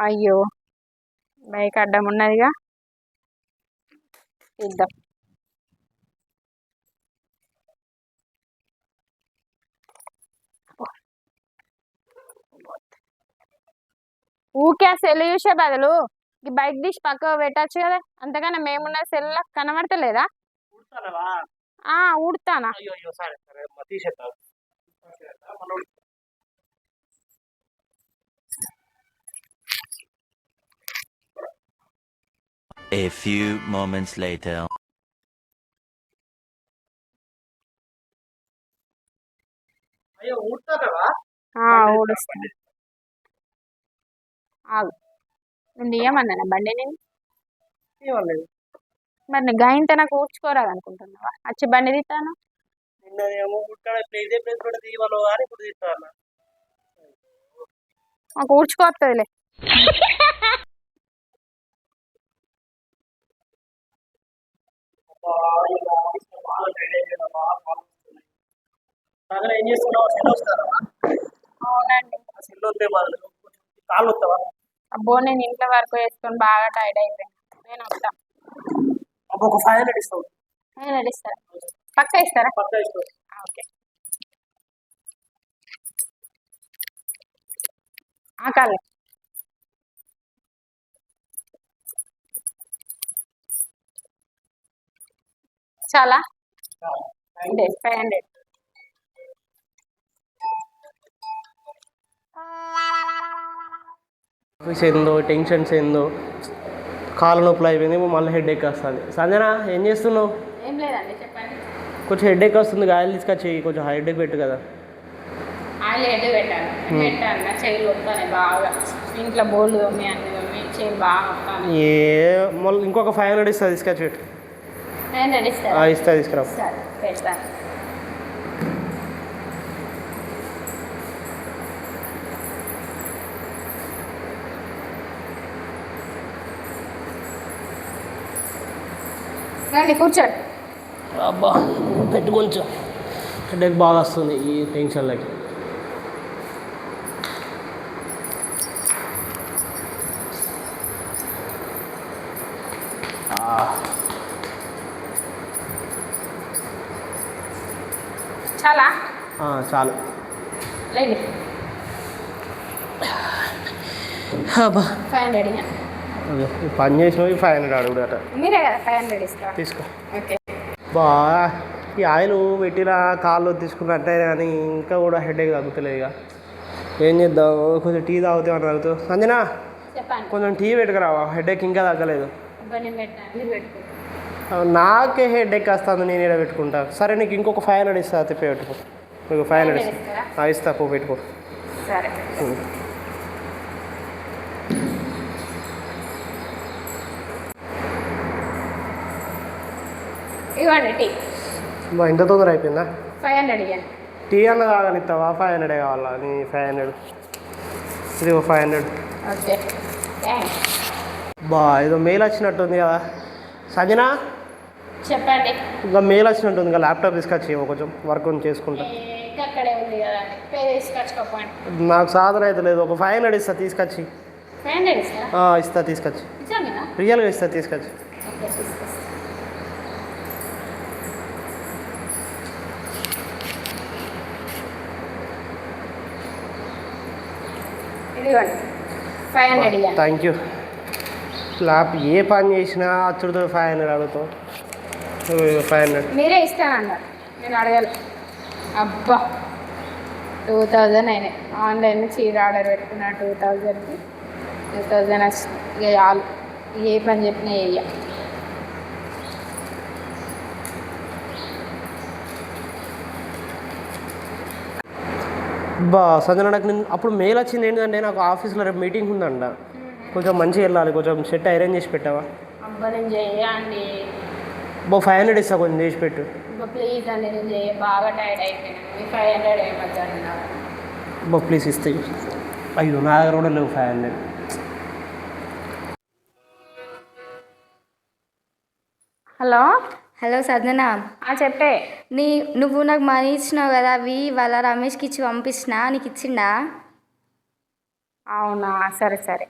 అయ్యో బైక్ అడ్డం ఉన్నదిగా ఇద్దాం. ఊకే సెల్ చూసే బదులు ఈ బైక్ తీసి పక్కకు పెట్టచ్చు కదా, అంతకన్నా మేమున్న సెల్ కనబడతలేదా? ఊడతానా. A few moments later. ఊడుస్తా. ఆగు, నేను ఏమన్నా బండి నేను మరి గాయంత నాకు ఊడ్చుకోరాదు అనుకుంటున్నావా? వచ్చి బండి తీస్తాను. మాకు ఊడ్చుకోవస్తుందిలే. అవునండి. అబ్బో నేను ఇంట్లో వర్క్ చేసుకొని బాగా టైర్డ్ అయిపోయాను. నేను వస్తా. ఒక 500 ఇస్తాను. ఇస్తారా? పక్కా ఇస్తారా? ఓకే. కాలే చాలా 500. ఏందో టెన్షన్స్ ఏందో, కాళ్ళ నొప్పులు అయిపోయింది, మళ్ళీ హెడ్ ఎక్ వస్తుంది. సంజన ఏం చేస్తున్నావు? ఏం లేదండి, చెప్పండి. కొంచెం హెడ్ ఎక్ వస్తుంది, ఆయిల్ తీసుకొచ్చి కొంచెం హెడ్ ఎక్ పెట్టు కదా. ఆయిల్ హెడ్ పెట్టాను. పెట్టాను నా చేయిలు వస్తాను బాగా, ఇంట్లో బోల్డ్ తోమి అన్ని తోమి చేయి బాగా వస్తాను. మళ్ళీ ఇంకొక 500 ఇస్తా, తీసుకొచ్చి పెట్టు. 500 ఇస్తా, తీసుకురా. పెడతాను. రండి కూర్చోండి. అబ్బా పెట్టు, కొంచెం హెడేక్ బాగా వస్తుంది ఈ టెన్షన్లకి. చాలా చాలు. లేండి. అబ్బా 500. పని చేసినవి 500 అడుగుడట. మీరే కదా 500 ఇస్తా. తీసుకో. ఓకే. బా ఈ ఆయిల్ పెట్టిన కాళ్ళు తీసుకున్నట్టే కానీ ఇంకా కూడా హెడేక్ తగ్గుతలేదు. ఇక ఏం చేద్దాం, కొంచెం టీ తాగుతావు అని తాగుతావు. సంజనా చెప్పండి. కొంచెం టీ పెట్టుకురావా, హెడేక్ ఇంకా తగ్గలేదు. పెట్టుకో. నాకే హెడేక్ వస్తుంది, నేను ఇక్కడ పెట్టుకుంటా. సరే నీకు ఇంకొక 500 ఇస్తా, తిప్పి పెట్టుకో. నీకు 500 ఇస్తా, పో పెట్టుకో. సరే. ఇవ్వండి టీ. ఇంత తొందర అయిపోయిందా? 500 ఇవ్వండి. టీ అన్న తాగనిస్తావా? 500 కావాలా నీ 500? ఇది 500. ఓకే. బా ఏదో మెయిల్ వచ్చినట్టుంది కదా సంజనా. చెప్పండి. ఇంకా మెయిల్ వచ్చినట్టుంది కదా, ల్యాప్టాప్ తీసుకొచ్చి కొంచెం వర్క్ చేసుకుంటా. అక్కడే ఉంది కదా, తీసుకొచ్చుకోపోండి. నాకు సాధన అయితే లేదు, ఒక 500 ఇస్తా తీసుకొచ్చి. 500 ఇస్తా తీసుకొచ్చి, రియల్గా ఇస్తా తీసుకొచ్చి. Thank you. ల్యాప్ ఏ పని చేసినా అచ్చుడుతో 500 అడుగుతావు. 500 మీరే ఇస్తానన్నారు, నేను అడగాలి. అబ్బా 2000 అయినాయి. ఆన్లైన్ చీర ఆర్డర్ పెట్టుకున్నా 2000కి. 2000 వచ్చింది. ఇక చాలు, ఏ పని చెప్పినా వేయ. బా సంజన నాకు నేను అప్పుడు మెయిల్ వచ్చింది ఏంటంటే, నాకు ఆఫీస్లో రేపు మీటింగ్ ఉందంట, కొంచెం మంచిగా వెళ్ళాలి, కొంచెం సెట్ అరేంజ్ చేసి పెట్టావా? అబ్బా నేను చేయండి. 500 ఇస్తా, కొంచెం చేసి పెట్టు. ప్లీజ్ అండి, నేను బాగా టైర్డ్ అయిపోయాను. 500 ఏమవుతారు? ప్లీజ్ ఇస్తాయి. అయ్యో నా దగ్గర కూడా లేవు 500. Hello hello Sanjana. చెప్పే. నువ్వు నాకు మనీ ఇచ్చినావు కదా, అవి వాళ్ళ రమేష్కి ఇచ్చి పంపించిన, నీకు ఇచ్చిండా? అవునా, సరే సరే.